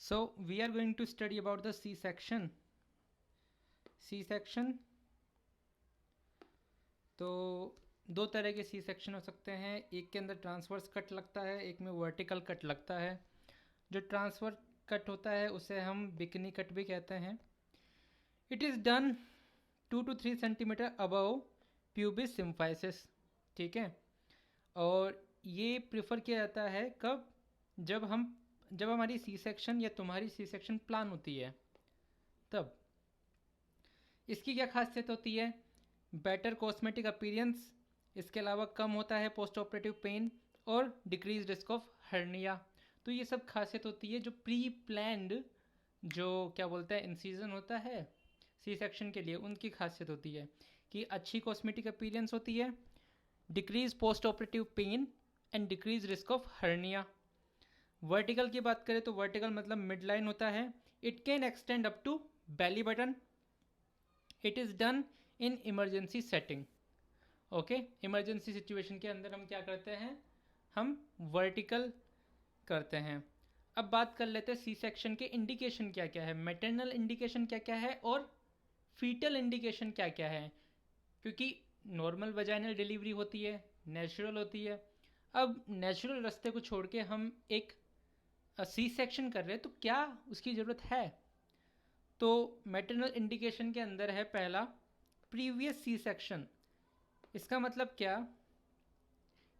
So we are going to study about the C-section. C-section, तो दो तरह के सी सेक्शन हो सकते हैं। एक के अंदर ट्रांसवर्स कट लगता है, एक में वर्टिकल कट लगता है। जो ट्रांसफर कट होता है उसे हम बिकनी कट भी कहते हैं। It is done 2 to 3 centimetre above pubis symphysis, ठीक है। और ये प्रेफर किया जाता है कब? जब हमारी सी सेक्शन या तुम्हारी सी सेक्शन प्लान होती है तब। इसकी क्या खासियत होती है? बेटर कॉस्मेटिक अपीयरेंस, इसके अलावा कम होता है पोस्ट ऑपरेटिव पेन और डिक्रीज रिस्क ऑफ हर्निया। तो ये सब खासियत होती है जो प्री प्लान्ड, जो क्या बोलते हैं, इंसीजन होता है सी सेक्शन के लिए, उनकी खासियत होती है कि अच्छी कॉस्मेटिक अपीयरेंस होती है, decrease post operative pain and decrease risk of hernia. Vertical की बात करें तो वर्टिकल मतलब मिड लाइन होता है। It can extend up to belly button. It is done in emergency setting. Okay, emergency situation के अंदर हम क्या करते हैं? हम वर्टिकल करते हैं। अब बात कर लेते हैं सी सेक्शन के इंडिकेशन क्या क्या है, मैटरनल इंडिकेशन क्या क्या है और फीटल इंडिकेशन क्या क्या है। क्योंकि नॉर्मल वजाइनल डिलीवरी होती है, नेचुरल होती है। अब नेचुरल रास्ते को छोड़ के हम एक सी सेक्शन कर रहे हैं तो क्या उसकी ज़रूरत है? तो मैटरनल इंडिकेशन के अंदर है पहला, प्रीवियस सी सेक्शन। इसका मतलब क्या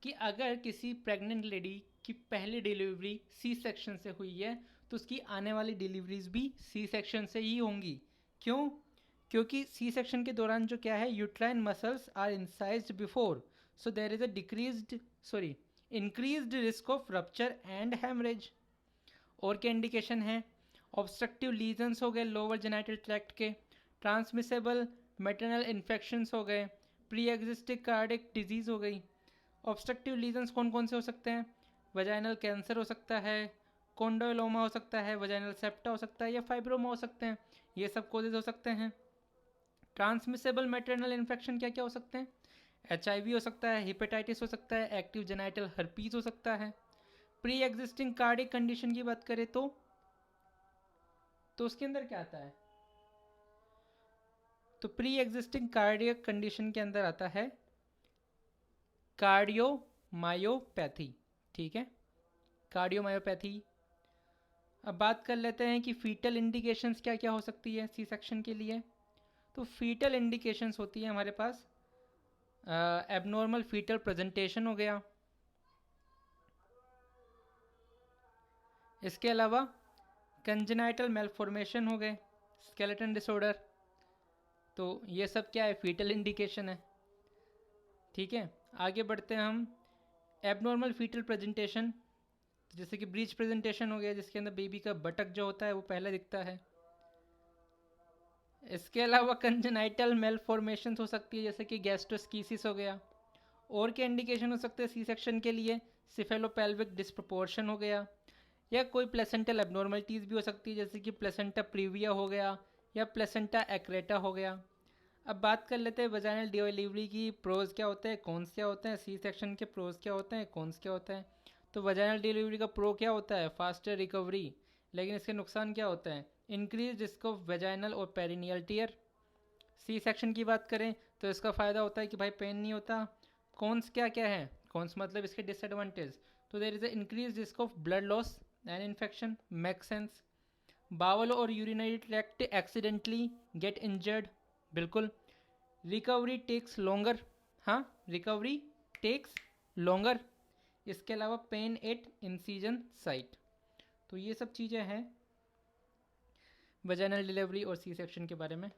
कि अगर किसी प्रेग्नेंट लेडी की पहली डिलीवरी सी सेक्शन से हुई है तो उसकी आने वाली डिलीवरीज भी सी सेक्शन से ही होंगी। क्यों? क्योंकि सी सेक्शन के दौरान जो क्या है, uterine muscles are incised before, so there is a increased risk of rupture and haemorrhage. और क्या इंडिकेशन है? ऑब्स्ट्रक्टिव लीजन्स हो गए लोअर जेनाइटल ट्रैक्ट के, ट्रांसमिसेबल मैटरनल इन्फेक्शंस हो गए, प्री एग्जिस्टिंग कार्डिक डिजीज़ हो गई। ऑब्स्ट्रक्टिव लीजन्स कौन कौन से हो सकते हैं? वजाइनल कैंसर हो सकता है, कोंडोलोमा हो सकता है, वजाइनल सेप्टा हो सकता है, या फाइब्रोमा हो सकते हैं। ये सब कोजेज हो सकते हैं। ट्रांसमिसेबल मैटरनल इन्फेक्शन क्या क्या हो सकते हैं? HIV हो सकता है, हिपेटाइटिस हो सकता है, एक्टिव जेनाइटल हर्पीज हो सकता है। प्री एग्जिस्टिंग कार्डिक कंडीशन की बात करें तो उसके अंदर क्या आता है? तो प्री एग्जिस्टिंग कार्डियक कंडीशन के अंदर आता है कार्डियोमायोपैथी, ठीक है, कार्डियोमायोपैथी। अब बात कर लेते हैं कि फीटल इंडिकेशंस क्या क्या हो सकती है सी सेक्शन के लिए। तो फीटल इंडिकेशंस होती है हमारे पास, एबनॉर्मल फीटल प्रेजेंटेशन हो गया, इसके अलावा कंजेनाइटल मेलफॉर्मेशन हो गए, स्केलेटन डिसऑर्डर। तो ये सब क्या है? फीटल इंडिकेशन है, ठीक है। आगे बढ़ते हैं हम। एबनॉर्मल फीटल प्रेजेंटेशन, जैसे कि ब्रीच प्रेजेंटेशन हो गया जिसके अंदर बेबी का बटक जो होता है वो पहले दिखता है। इसके अलावा कंजेनाइटल मेलफॉर्मेशन हो सकती है जैसे कि गैस्ट्रोस्कीसिस हो गया। और क्या इंडिकेशन हो सकते हैं सी सेक्शन के लिए? सिफेलोपेल्विक डिस्प्रपोर्शन हो गया, या कोई प्लेसेंटल एबनॉर्मलिटीज़ भी हो सकती है जैसे कि प्लेसेंटा प्रीविया हो गया या प्लेसेंटा एक्रेटा हो गया। अब बात कर लेते हैं वजाइनल डिलीवरी की प्रोज क्या होते हैं, कौन्स क्या होते हैं, सी सेक्शन के प्रोज क्या होते हैं, कौन्स क्या होते हैं। तो वजाइनल डिलीवरी का प्रो क्या होता है? फास्टर रिकवरी, लेकिन इसके नुकसान क्या होते हैं? इंक्रीज रिस्क ऑफ वेजाइनल और पेरिनियल टीयर। सी सेक्शन की बात करें तो इसका फ़ायदा होता है कि भाई पेन नहीं होता। कौन्स क्या क्या है? कौन्स मतलब इसके डिसएडवांटेज, तो there is a increase risk of blood loss and infection, make sense. Bowel और urinary tract accidentally get injured, बिल्कुल। रिकवरी टेक्स लॉन्गर, हाँ, रिकवरी टेक्स लॉन्गर। इसके अलावा पेन एट इंसीजन साइट। तो ये सब चीज़ें हैं वजाइनल डिलीवरी और सी सेक्शन के बारे में।